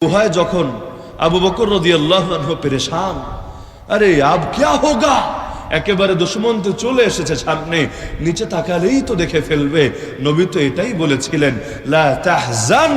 गुहाय যখন আবু বকর রাদিয়াল্লাহু আনহু পরেশান, আরে আব क्या होगा, একেবারে দুশমন তো চলে এসেছে সামনে, নিচে তাকালেই তো দেখে ফেলবে। নবী তো এটাই বলেছিলেন, লা তাহজান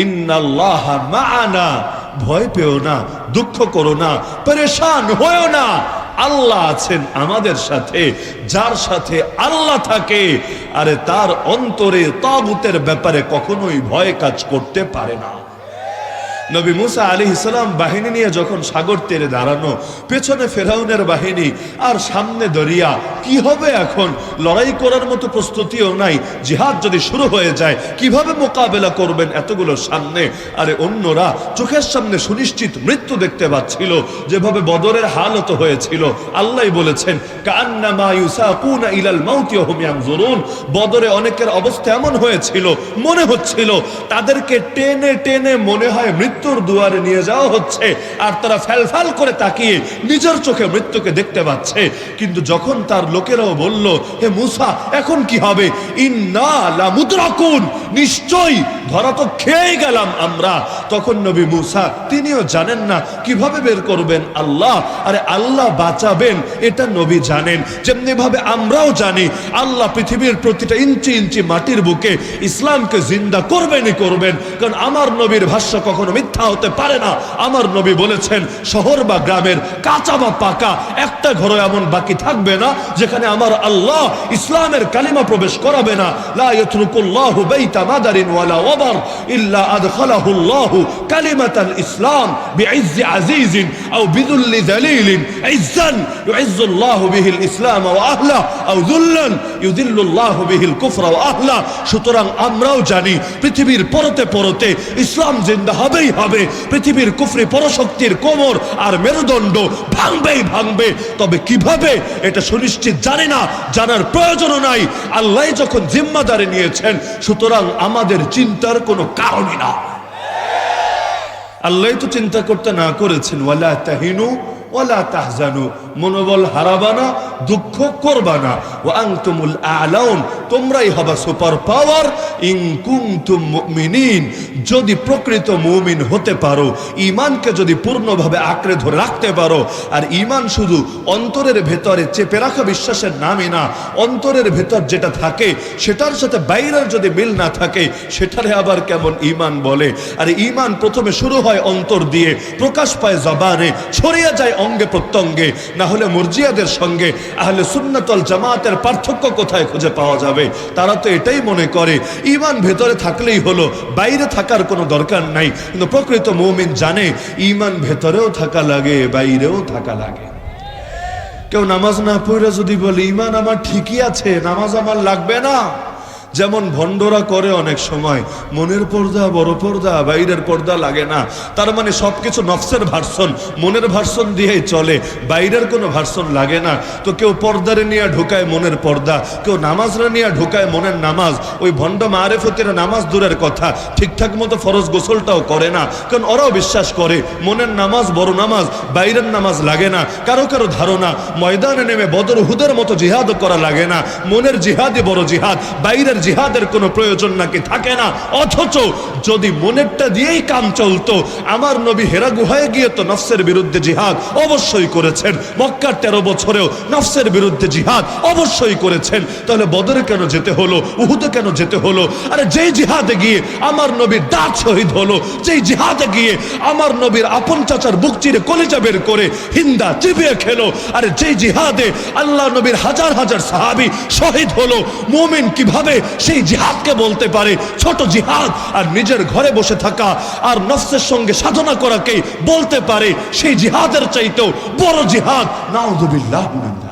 ইন্নাল্লাহা মাআনা, ভয় পেও না, দুঃখ করো না, পরেশান হয়ো না, আল্লাহ আছেন আমাদের সাথে। যার সাথে আল্লাহ থাকে, আরে তার অন্তরে তাগুতের ব্যাপারে কখনোই ভয় কাজ করতে পারে না। নবী মুসা আলাইহিস সালাম বাহিনী নিয়ে যখন সাগর তীরে দাঁড়ানো, পেছনে ফেরাউনের বাহিনী আর সামনে দরিয়া, কি হবে এখন? লড়াই করার মতো প্রস্তুতিও নাই। জিহাদ যদি শুরু হয়ে যায় কিভাবে মোকাবেলা করবেন এতগুলো সামনে? আরে অন্যরা চোখের সামনে সুনিশ্চিত মৃত্যু দেখতে পাচ্ছিল, যেভাবে বদরের হালত হয়েছিল। আল্লাহ বলেছেন, কান্নামা ইউসাকুনা ইলাল মাউতি ওয়া হুম ইয়ানজুরুন, বদরে অনেকের অবস্থা এমন হয়েছিল, মনে হচ্ছিল তাদেরকে টেনে টেনে মনে হয় মৃত্যুর দুয়ারে নিয়ে যাওয়া হচ্ছে, আর তারা ফ্যালফ্যাল করে তাকিয়ে নিজের চোখে মৃত্যুকে দেখতে পাচ্ছে। কিন্তু যখন তার লোকেরাও বলল, হে মুসা এখন কি হবে? ইন্না লামুদরাকুন, নিশ্চয়ই ধরা তো খেয়ে গেলাম আমরা। তখন নবী মুসা তিনিও জানেন না কিভাবে বের করবেন আল্লাহ। আরে আল্লাহ বাঁচাবেন এটা নবী জানেন, যেমনি ভাবে আমরাও জানি আল্লাহ পৃথিবীর প্রতিটা ইঞ্চি ইঞ্চি মাটির বুকে ইসলামকে জিন্দা করবেনই করবেন। কারণ আমার নবীর ভাষ্য কখনো মিথ্যা হতে পারে না। আমার নবী বলেছেন, শহর বা গ্রামের কাঁচা বা পাকা একটা ঘর এমন বাকি থাকবে না যেখানে আমার আল্লাহ ইসলামের কালিমা প্রবেশ করাবে না। লা ইয়াতরুকুল্লাহু বাইতা মাদারিন ওয়ালা ওয়াবার ইল্লা আদখালাহুল্লাহু কালিমাতাল ইসলাম বিইজ্জি আজিজিন আও বিযুল্লি যালিলিন, ইজ্জান ইউইজ্জুল্লাহু বিহিল ইসলাম ওয়া আহলা আও যুল্লান ইউযিল্লুল্লাহু বিহিল কুফরা ওয়া আহলা। সুতরাং আমরাও জানি পৃথিবীর পরতে পরতে ইসলাম জিন্দা হবেই হবে, পৃথিবীর কুফরি পরশক্তির কোমর আর মেরুদণ্ড ভাঙবেই ভাঙবে। তবে কিভাবে এটা সুনিশ্চিত জানি না, জানার প্রয়োজনও নাই। আল্লাহ যখন জিম্মাদারি নিয়েছেন, সুতরাং আমাদের চিন্তার কোনো কারণই না। আল্লাহ তো চিন্তা করতে না করেছেন, ওয়ালা তাহিনু ওয়ালা তাহজানু, মনোবল হারাবানা, দুঃখ করবানা, ওয়া আনতুমুল আ'লাউন, তোমরাই হবা সুপার পাওয়ার, ইন কুনতুম মুমিনিন, যদি প্রকৃত মুমিন হতে পারো, ঈমানকে যদি পূর্ণভাবে আঁকড়ে ধরে রাখতে পারো। আর ঈমান শুধু অন্তরের ভেতরে চেপে রাখা বিশ্বাসের নামই না, অন্তরের ভেতর যেটা থাকে সেটার সাথে বাইরের যদি মিল না থাকে সেটারে আবার কেমন ঈমান বলে? আর ঈমান প্রথমে শুরু হয় অন্তর দিয়ে, প্রকাশ পায় জবানে, ছড়িয়ে যায় অঙ্গে প্রত্যঙ্গে। না হলে মুরজিয়াদের সঙ্গে আহলে সুন্নাত ওয়াল জামাতের পার্থক্য কোথায় খুঁজে পাওয়া যাবে? তারা তো এটাই মনে করে ঈমান ভেতরে থাকলেই হলো, বাইরে থাকার কোনো দরকার নাই। কিন্তু প্রকৃত মুমিন জানে ঈমান ভেতরেও থাকা লাগে, বাইরেও থাকা লাগে। কেউ নামাজ না পড়ে যদি বলে ঈমান আমার ঠিকই আছে, নামাজ আমার লাগবে না, যেমন ভণ্ডরা করে অনেক সময়, মনের পর্দা বড় পর্দা, বাইরের পর্দা লাগে না। তার মানে সবকিছু নফসের ভার্সন, মনের ভার্সন দিয়েই চলে, বাইরের কোনো ভার্সন লাগে না। তো কেউ পর্দারে নিয়ে ঢুকায় মনের পর্দা, কেউ নামাজরা নিয়ে ঢুকায় মনের নামাজ। ওই ভণ্ড মারেফতিরা নামাজ দূরের কথা, ঠিকঠাক মতো ফরজ গোসলটাও করে না, কারণ ওরাও বিশ্বাস করে মনের নামাজ বড় নামাজ, বাইরের নামাজ লাগে না। কারো কারো ধারণা ময়দানে নেমে বদর উহুদের মতো জিহাদও করা লাগে না, মনের জিহাদই বড় জিহাদ, বাইরের জিহাদের কোনো প্রয়োজন নাকি থাকে না। অথচ যদি মনেরটা দিয়েই কাম চলতো, আমার নবী হেরা গুহায় গিয়ে তো নফসের বিরুদ্ধে জিহাদ অবশ্যই করেছেন, মক্কার 13 বছরেও নফসের বিরুদ্ধে জিহাদ অবশ্যই করেছেন। তাহলে বদরে কেন যেতে হলো, উহুদে কেন যেতে হলো? আরে যেই জিহাদে গিয়ে আমার নবীর দাঁত শহীদ হলো, যেই জিহাদে গিয়ে আমার নবীর আপন চাচার বুক চিরে কলিজা বের করে হিন্দা চিবিয়ে খেলো, আরে যেই জিহাদে আল্লাহ নবীর হাজার হাজার সাহাবী শহীদ হলো, মুমিন কিভাবে সেই জিহাদকে বলতে পারে ছোট জিহাদ? আর নিজের ঘরে বসে থাকা আর নফসের সঙ্গে সাধনা করাকে বলতে পারে সেই জিহাদের চাইতেও বড় জিহাদ? নাউযুবিল্লাহ মিনাল্লাহ।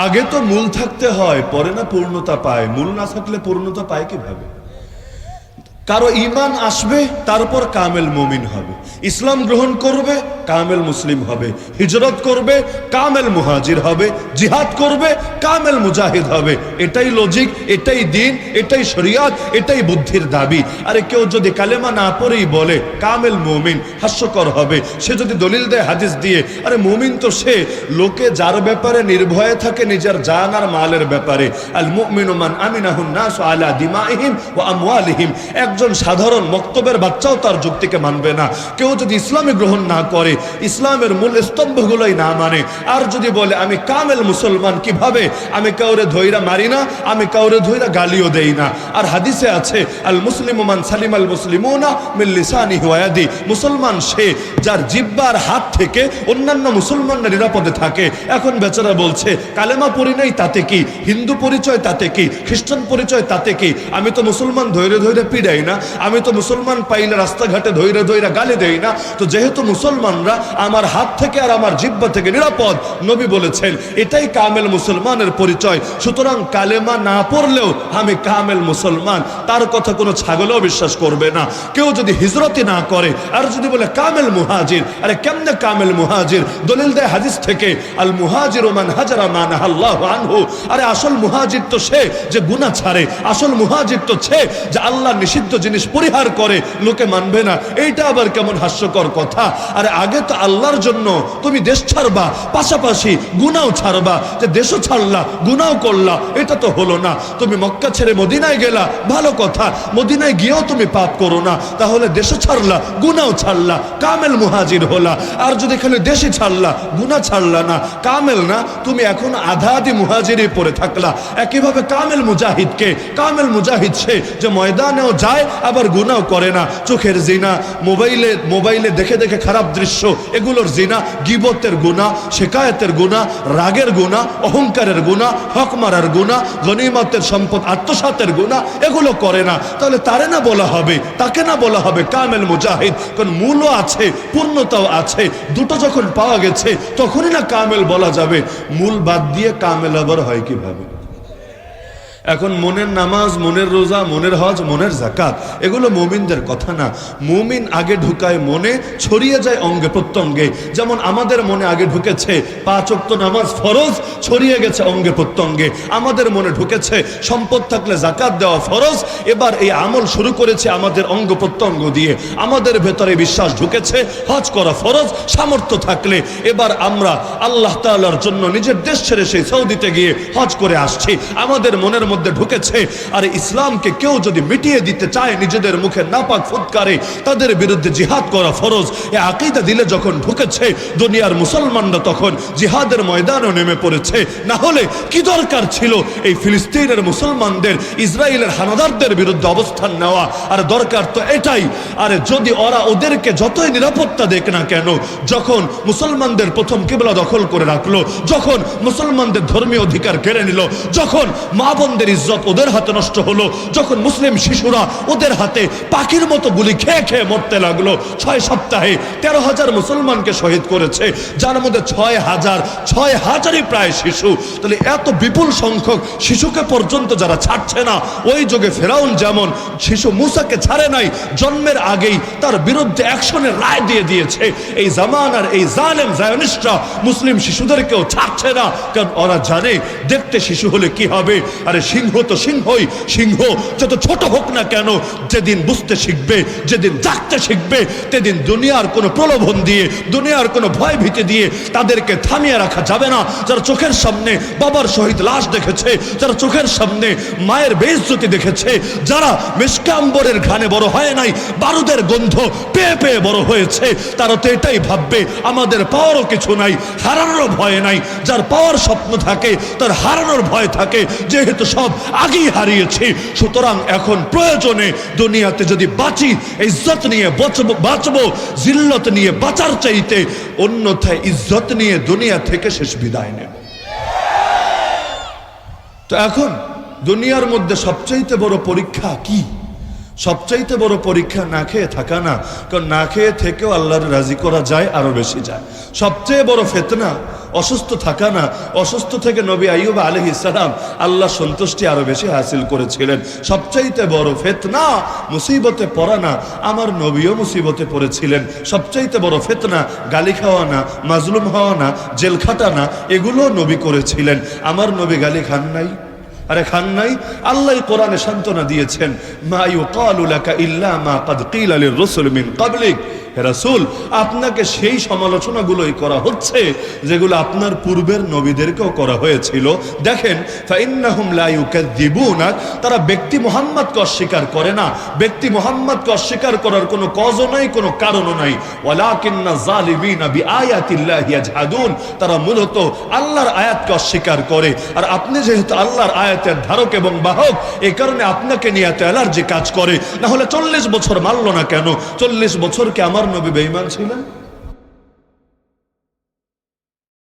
আগে তো মূল থাকতে হয়, পরে না পূর্ণতা পায়। মূল না থাকলে পূর্ণতা পায় কিভাবে? কারো ঈমান আসবে, তারপর কামেল মুমিন হবে। ইসলাম গ্রহণ করবে কামেল মুসলিম হবে, হিজরত করবে কামেল মুহাজির হবে, জিহাদ করবে কামেল মুজাহিদ হবে। এটাই লজিক, এটাই দিন, এটাই শরিয়ত, এটাই বুদ্ধির দাবি। আরে কেউ যদি কালেমা না পড়েই বলে কামেল মুমিন, হাস্যকর হবে। সে যদি দলিল দেয় হাদিস দিয়ে, আরে মুমিন তো সে লোকে যার ব্যাপারে নির্ভয়ে থাকে নিজের জান আর মালের ব্যাপারে। আল মুমিনু মান আমিনাহুন নাস আলা দিমাইহিম ওয়া আমওয়ালিহিম। একজন সাধারণ মক্তবের বাচ্চাও তার যুক্তিকে মানবে না। কেউ যদি ইসলামে গ্রহণ না করে, ইসলামের মূল স্তম্ভগুলোই না মানে, আর যদি বলে আমি কামেল মুসলমান, কিভাবে? আমি কাউরে ধইরা মারি না, আমি কাউরে ধইরা গালিও দেই না। আর হাদিসে আছে আল মুসলিমু মান সালিম আল মুসলিমুনা মিন লিসানিহি ওয়া ইয়াদি। মুসলমান সে যার জিহ্বার হাত থেকে অন্যান্য মুসলমানরা নিরাপদে থাকে। এখন বেচারা বলছে কালেমা পড়ি নাই তাতে কি, হিন্দু পরিচয় তাতে কি, খ্রিস্টান পরিচয় তাতে কি, আমি তো মুসলমান ধৈর্য ধৈর্য পিড়াই না, আমি তো মুসলমান পাইলে রাস্তাঘাটে ধৈর্য ধৈর্য গালি দেই না। তো যেহেতু মুসলমানরা আমার হাত থেকে আর আমার জিহ্বা থেকে নিরাপদ, নবী বলেছেন এটাই কামেল মুসলমানের পরিচয়। সুতরাং কালেমা না পড়লেও আমি কামেল মুসলমান, তার কথা কোনো ছাগলও বিশ্বাস করবে না। কেউ যদি হিজরতি না করে আর যদি বলে কামেল মুহাজির, আরে কেমনে কামেল মুহাজির? দলিল দেয় হাদিস থেকে আল মুহাজিরু মান হাজারা মা নাহাল্লাহু আনহু। আরে আসল মুহাজির তো সে যে গুনাহ ছাড়ে, আসল মুহাজির তো সে যে আল্লাহ নিষিদ্ধ জিনিস পরিহার করে। লোকে মানবে না, এইটা আবার কেমন হাস্যকর কথা। আরে আগে তো আল্লাহর জন্য তুমি দেশ ছাড়বা, পাশাপাশি গুনাও ছাড়বা। যে দেশও ছাড়লা, গুনাও করলা, এটা তো হলো না। তুমি মক্কা ছেড়ে মদিনায় গেলা, ভালো কথা, মদিনায় গিয়েও তুমি পাপ করো না, তাহলে দেশও ছাড়লা, গুনাও ছাড়লা, কামেল মুহাজির হলা। আর যদি খালি দেশে ছাড়লা, গুনাহ ছাড়লা না, কামেল না, তুমি এখন আধা আধি মুহাজিরই পড়ে থাকলা। একইভাবে কামেল মুজাহিদকে, কামেল মুজাহিদ সে যে ময়দানেও যায় আবার গুনাও করে না। চোখের জিনা, মোবাইলে দেখে দেখে খারাপ দৃশ্য, এগুলোর জিনা, গীবতের গুনাহ, শিকায়েতের গুনাহ, রাগের গুনাহ, অহংকারের গুনাহ, হক মারার গুনাহ, গনিমতের সম্পদ আত্মসাতের গুনাহ, এগুলো করে না। তাহলে তারে না বলা হবে, তাকে না বলা হবে কামেল মুজাহিদ? কারণ মূলও আছে, পূর্ণতাও আছে। দুটো যখন পাওয়া গেছে তখনই না কামেল বলা যাবে। মূল বাদ দিয়ে কামেল আবার হয় কিভাবে? এখন মনের নামাজ, মনের রোজা, মনের হজ, মনের যাকাত, এগুলো মুমিনদের কথা না। মুমিন আগে ঢুকায় মনে, ছড়িয়ে যায় অঙ্গে প্রত্যঙ্গে। যেমন আমাদের মনে আগে ঢুকেছে 5 ওয়াক্ত নামাজ ফরজ, ছড়িয়ে গেছে অঙ্গে প্রত্যঙ্গে। আমাদের মনে ঢুকেছে সম্পদ থাকলে যাকাত দেওয়া ফরজ, এবার এই আমল শুরু করেছে আমাদের অঙ্গ প্রত্যঙ্গ দিয়ে। আমাদের ভেতরে বিশ্বাস ঢুকেছে হজ করা ফরজ, সামর্থ্য থাকলে এবার আমরা আল্লাহ তাআলার জন্য নিজের দেশ ছেড়ে সেই সৌদিতে গিয়ে হজ করে আসছি। আমাদের মনের মধ্যে ঢুকেছে আর ইসলামকে কেউ যদি মিটিয়ে দিতে চায় নিজেদের মুখে নাপাক ফুৎকারে, তাদের বিরুদ্ধে জিহাদ করা ফরজ। এ আকীদা দিলে যখন ঢুকেছে, দুনিয়ার মুসলমানরা তখন জিহাদের ময়দানে নেমে পড়েছে। না হলে কি দরকার ছিল এই ফিলিস্তিনের মুসলমানদের ইসরায়েলের হানাদারদের বিরুদ্ধে অবস্থান নেওয়া? আর দরকার তো এটাই। আরে যদি ওরা ওদেরকে যতই নিরাপত্তা দেখ না কেন, যখন মুসলমানদের প্রথম কিবলা দখল করে রাখলো, যখন মুসলমানদের ধর্মীয় অধিকার কেড়ে নিল, যখন মা বোনদের ইজ্জত ওদের হাতে নষ্ট হলো, যখন মুসলিম শিশুরা ওদের হাতে পাখির মতো গুলি খেয়ে খেয়ে মরতে লাগলো, 6 সপ্তাহে 13,000 মুসলমানকে শহীদ করেছে, যার মধ্যে 6,000ই প্রায় শিশু। তাহলে এত বিপুল সংখ্যক শিশুকে পর্যন্ত যারা ছাড়ছে না, ওই যুগে ফেরাউন যেমন শিশু মুসাকে ছাড়ে নাই, জন্মের আগেই তার বিরুদ্ধে অ্যাকশনের রায় দিয়ে দিয়েছে। এই জামানার এই জালেম জায়নিস্টরা মুসলিম শিশুদেরকেও ছাড়ছে না, কারণ ওরা জানে দেখতে শিশু হলে কি হবে। আরে সিংহ তো সিংহই, সিংহ যত ছোট হোক না কেন, যেদিন বুঝতে শিখবে, যেদিন জাগতে শিখবে, সেদিন দুনিয়ার কোনো প্রলোভন দিয়ে, দুনিয়ার কোনো ভয় ভীতি দিয়ে তাদেরকে থামিয়ে রাখা যাবে না। যারা চোখের সামনে বাবার শহীদ লাশ দেখেছে, যারা চোখের সামনে মায়ের বেইজ্জতি দেখেছে, যারা মিশকাম্বরের ঘানে বড় হয় নাই, বারুদের গন্ধ পেয়ে পেয়ে বড় হয়েছে, তারা তো এটাই ভাববে আমাদের পাওয়ারও কিছু নাই, হারানোর ভয় নাই। যার পাওয়ার স্বপ্ন থাকে, তার হারানোর ভয় থাকে, যেহেতু সব আগেই হারিয়েছি। সুতরাং এখন প্রয়োজনে দুনিয়াতে যদি বাঁচি, ইজ্জত নিয়ে বাঁচবো, জিল্লত নিয়ে বাঁচার চাইতে অন্যথায় ইজ্জত নিয়ে দুনিয়া থেকে শেষ বিদায় নেব। তো এখন দুনিয়ার মধ্যে সবচাইতে বড় পরীক্ষা কি? সবচাইতে বড় পরীক্ষা না খেয়ে থাকা না, কারণ না খেয়ে থেকেও আল্লাহর রাজি করা যায়, আরো বেশি যায়। সবচেয়ে বড় ফিতনা অসুস্থ থাকা না, অসুস্থ থেকে নবী আইয়ুব আলাইহিস সালাম আল্লাহ সন্তুষ্টি আরো বেশি হাসিল করেছিলেন। সবচাইতে বড় ফিতনা মুসিবতে পড়া না, আমার নবীও মুসিবতে পড়েছিলেন। সবচাইতে বড় ফিতনা গালি খাওয়া না, মাজলুম হওয়া না, জেল খাটা না, এগুলো নবী করেছিলেন। আমার নবী গালি খান নাই? আরে খান নাই? আল্লাহ কোরআনে সান্ত্বনা দিয়েছেন, মা ইউকালু লাকা ইল্লা মা ক্বাদ কিলা লির-রুসুল মিন ক্বাবলিক। হে রাসূল, আপনাকে সেই সমালোচনাগুলোই করা হচ্ছে যেগুলো আপনার পূর্বের নবীদেরকেও করা হয়েছিল। দেখেন, ফাইন্নাহুম লা ইউকাযযিবুনাক, তারা ব্যক্তি মুহাম্মদকে অস্বীকার করে না। ব্যক্তি মুহাম্মদকে অস্বীকার করার কোনো কজও নাই, কোনো কারণও নাই। ওয়ালাকিন্না যালিমিনা বিআয়াতিল্লাহি ইয়াজহাদুন, তারা মূলত আল্লাহর আয়াতকে অস্বীকার করে। আর আপনি যেহেতু আল্লাহর আয়াতের ধারক এবং বাহক, এই কারণে আপনাকে নিয়ে এত অ্যালার্জি কাজ করে। না হলে 40 বছর মানল না কেন? 40 বছর কি আমার নবী বেঈমান ছিলেন?